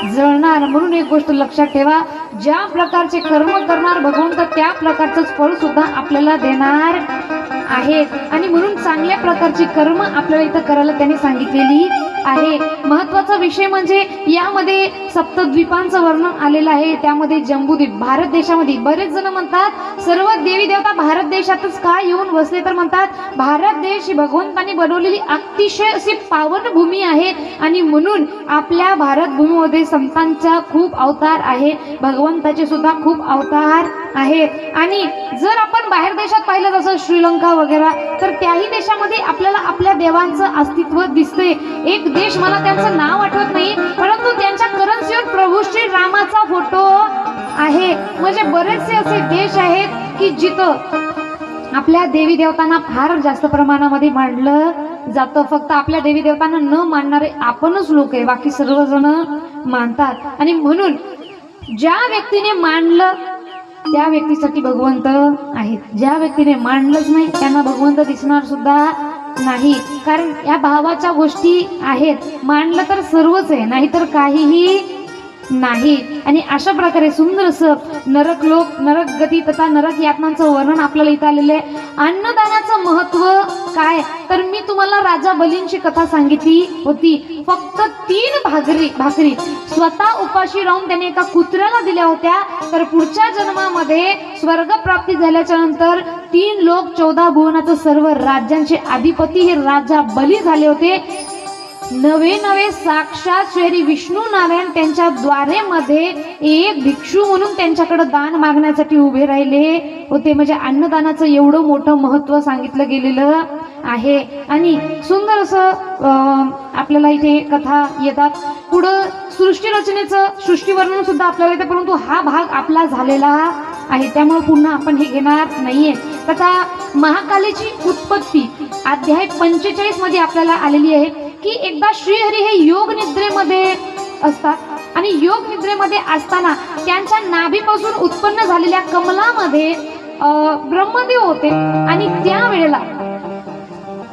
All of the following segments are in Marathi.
जळणार। म्हणून एक गोष्ट लक्षात ठेवा, ज्या प्रकारचे कर्म करणार भगवंत त्या प्रकारचंच फळ सुद्धा आपल्याला देणार आहेत। आणि म्हणून चांगल्या प्रकारची कर्म आपल्याला इथं करायला त्यांनी सांगितलेली आहे। महत्वाचा विषय म्हणजे यामध्ये सप्तद्वीपांचं वर्णन आलेलं आहे। त्यामध्ये जम्बूद्वीप भारत देशामध्ये, बरेच जण म्हणतात सर्व देवी देवता भारत देशातच का येऊन बसले, तर म्हणतात भारत देश ही भगवंतांनी बनवलेली अतिशय अशी पावन भूमी आहे आणि म्हणून आपल्या भारत भूमीमध्ये संतांचा खूप अवतार आहे, भगवंताचे सुद्धा खूप अवतार आहेत। आणि जर आपण बाहेर देशात पाहिलं जसं श्रीलंका वगैरे, तर त्याही देशामध्ये आपल्याला आपल्या देवांचं अस्तित्व दिसते। एक देश, मला त्यांचं नाव आठवत नाही, परंतु त्यांच्या करन्सीवर प्रभू श्री रामाचा फोटो आहे। म्हणजे बरेचसे असे देश आहेत की जिथं आपल्या देवी देवतांना फार जास्त प्रमाणामध्ये मानलं जातं। फक्त आपल्या देवी देवतांना न मानणारे आपणच लोक आहे, बाकी सर्वजण मानतात। आणि म्हणून ज्या व्यक्तीने मानलं त्या व्यक्तीसाठी भगवंत आहेत, ज्या व्यक्तीने मानलंच नाही त्यांना भगवंत दिसणार सुद्धा नाही। कारण या भावाच्या गोष्टी आहेत, मानलं तर सर्वच आहे, नाहीतर काहीही नाही। आणि अशा प्रकारे सुंदर असं नरक लोक, नरक गती तथा नरक यातनांचं वर्णन आपल्याला इथं आलेलं आहे। अन्नदानाचं महत्व काय, तर मी तुम्हाला राजा बलींची कथा सांगितली होती। फक्त 3 भाकरी स्वतः उपाशी राहून त्याने एका कुत्र्याला दिल्या होत्या, तर पुढच्या जन्मामध्ये स्वर्ग प्राप्ती झाल्याच्या नंतर 3 लोक 14 भुवनाचं सर्व राज्यांचे अधिपती हे राजा बली झाले होते। नवे साक्षात श्री विष्णू नारायण त्यांच्या द्वारेमध्ये एक भिक्षू म्हणून त्यांच्याकडे दान मागण्यासाठी उभे राहिले होते। म्हणजे अन्नदानाचं एवढं मोठं महत्व सांगितलं गेलेलं आहे। आणि सुंदर असं आपल्याला इथे कथा येतात। पुढं सृष्टी रचनेचं सृष्टीवर्णन सुद्धा आपल्याला येते, परंतु हा भाग आपला झालेला आहे त्यामुळे पुन्हा आपण हे घेणार नाहीये। तथा महाकालीची उत्पत्ती अध्याय 45 मध्ये आपल्याला आलेली आहे की एकदा श्रीहरी हे योग निद्रेमध्ये असतात आणि योग निद्रेमध्ये असताना त्यांच्या नाभीपासून उत्पन्न झालेल्या कमलामध्ये ब्रह्मदेव होते आणि त्यावेळेला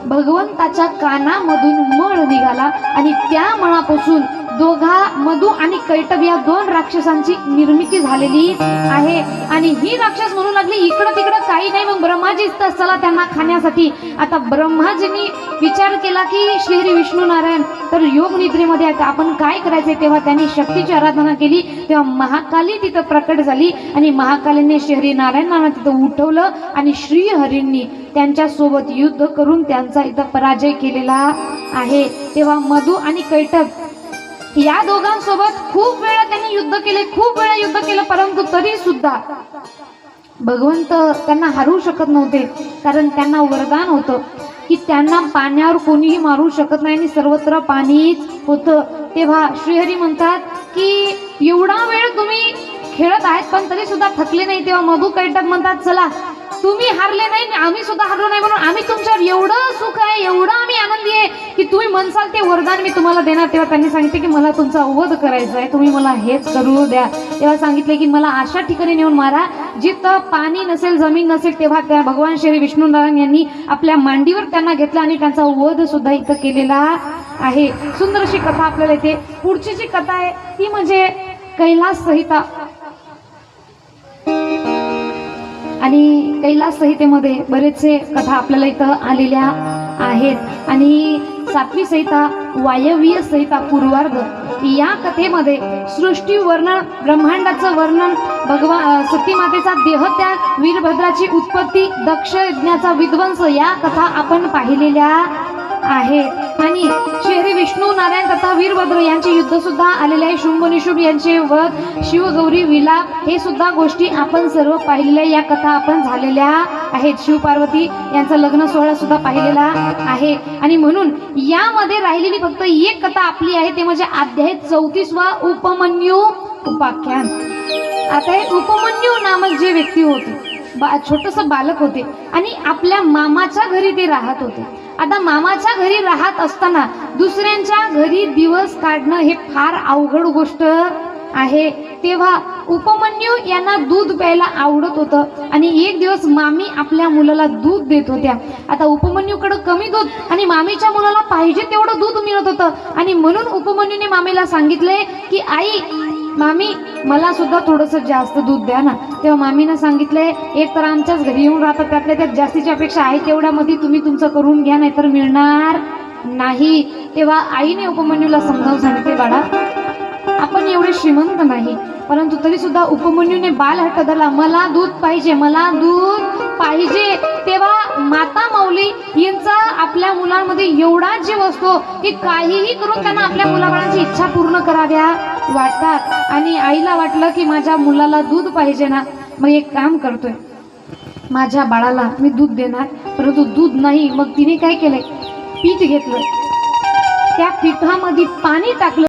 भगवंताच्या कानामधून मळ निघाला आणि त्या मळापासून दोघा मधु आणि कैटभ या 2 राक्षसांची निर्मिती झालेली आहे। आणि ही राक्षस म्हणू लागली इकडं तिकडं काही नाही, मग ब्रह्माजीच चला त्यांना खाण्यासाठी। आता ब्रह्माजींनी विचार केला की श्री विष्णू नारायण तर योग निद्रेमध्ये आहेत, आपण काय करायचे। तेव्हा त्यांनी शक्तीची आराधना केली, तेव्हा महाकाली तिथं प्रकट झाली आणि महाकालीने श्री नारायणांना तिथं उठवलं आणि श्रीहरींनी त्यांच्या सोबत युद्ध करून त्यांचा इथं पराजय केलेला आहे। तेव्हा मधु आणि कैटभ या दोघांसोबत खूप वेळा त्यांनी युद्ध केले, खूप वेळा युद्ध केलं, परंतु तरी सुद्धा भगवंत त्यांना हरवू शकत नव्हते। कारण त्यांना वरदान होतं की त्यांना पाण्यावर कोणीही मारू शकत नाही आणि सर्वत्र पाणीच होतं। तेव्हा श्रीहरी म्हणतात की एवढा वेळ तुम्ही खेळत आहेत पण तरी सुद्धा थकले नाही। तेव्हा मधु कैटभ म्हणतात चला तुम्ही हारले नाही, आम्ही सुद्धा हारलो नाही, म्हणून आम्ही तुमच्यावर एवढं सुख आहे, एवढं आम्ही आनंदी आहे की तुम्ही म्हणसाल ते वरदान मी तुम्हाला देणार। तेव्हा त्यांनी सांगितले की मला तुमचा वध करायचा आहे, तुम्ही मला हेच करू द्या। तेव्हा सांगितले की मला अशा ठिकाणी नेऊन मारा जिथं पाणी नसेल, जमीन नसेल। तेव्हा त्या भगवान श्री विष्णू नारायण यांनी आपल्या मांडीवर त्यांना घेतलं आणि त्यांचा वध सुद्धा इथं केलेला आहे। सुंदर अशी कथा आपल्याला इथे। पुढची जी कथा आहे ती म्हणजे कैलास संहिता आणि कैलास संहितेमध्ये बरेचसे कथा आपल्याला इथं आलेल्या आहेत। आणि 7वी संहिता वायव्य संहिता पूर्वार्ध या कथेमध्ये सृष्टी वर्णन, ब्रह्मांडाचं वर्णन, सती मातेचा देहत्याग, वीरभद्राची उत्पत्ती, दक्ष यज्ञाचा विध्वंस या कथा आपण पाहिलेल्या आहेत। आणि श्री विष्णू नारायण तथा वीरभद्र यांचे युद्ध सुद्धा आलेले आहे। शुंभ निशुंभ यांचे वध, शिवगौरी विलाप हे सुद्धा गोष्टी आपण सर्व पाहिलेल्या, या कथा आपण झालेल्या आहेत। शिव पार्वती यांचा लग्न सोहळा सुद्धा पाहिलेला आहे। आणि म्हणून यामध्ये राहिलेली फक्त एक कथा आपली आहे, ते म्हणजे अध्याय 34 उपमन्यू उपाख्यान। आता हे उपमन्यू नामक जे व्यक्ती होते, छोटस बालक होते आणि आपल्या मामाच्या घरी ते राहत होते। आता मामाच्या घरी राहत असताना दुसऱ्यांच्या घरी दिवस काढणं हे फार अवघड गोष्ट आहे. तेव्हा उपमन्यू यांना दूध प्यायला आवडत होतं आणि एक दिवस मामी आपल्या मुलाला दूध देत होत्या. आता उपमन्यूकडे कमी दूध आणि मामीच्या मुलाला पाहिजे तेवढं दूध मिळत होतं आणि म्हणून उपमन्यूने मामीला सांगितले की आई, मामी मला सुद्धा थोडंसं जास्त दूध द्या ना. तेव्हा मामीनं सांगितले, एक तर आमच्याच घरी येऊन राहतात, त्यातल्या त्यात जास्तीच्या अपेक्षा आहे तेवढ्यामध्ये तुम्ही तुमचं करून घ्या, नाहीतर मिळणार नाही. तेव्हा आईने उपमन्यूला समजावून सांगितले, बाळा आपण एवढे श्रीमंत नाही, परंतु तरी सुद्धा उपमन्यूने बाल हट्ट धरला, मला दूध पाहिजे, मला दूध पाहिजे. तेव्हा माता माऊली यांचा आपल्या मुलांमध्ये एवढा जीव असतो की काहीही करून त्यांना आपल्या मुलाबाळांची इच्छा पूर्ण कराव्या वाटतात. आणि आईला वाटलं की माझ्या मुलाला दूध पाहिजे ना, मग एक काम करतोय, माझ्या बाळाला मी दूध देणार, परंतु दूध नाही. मग तिने काय केलंय, पीठ घेतलं, त्या पिठामध्ये पाणी टाकलं.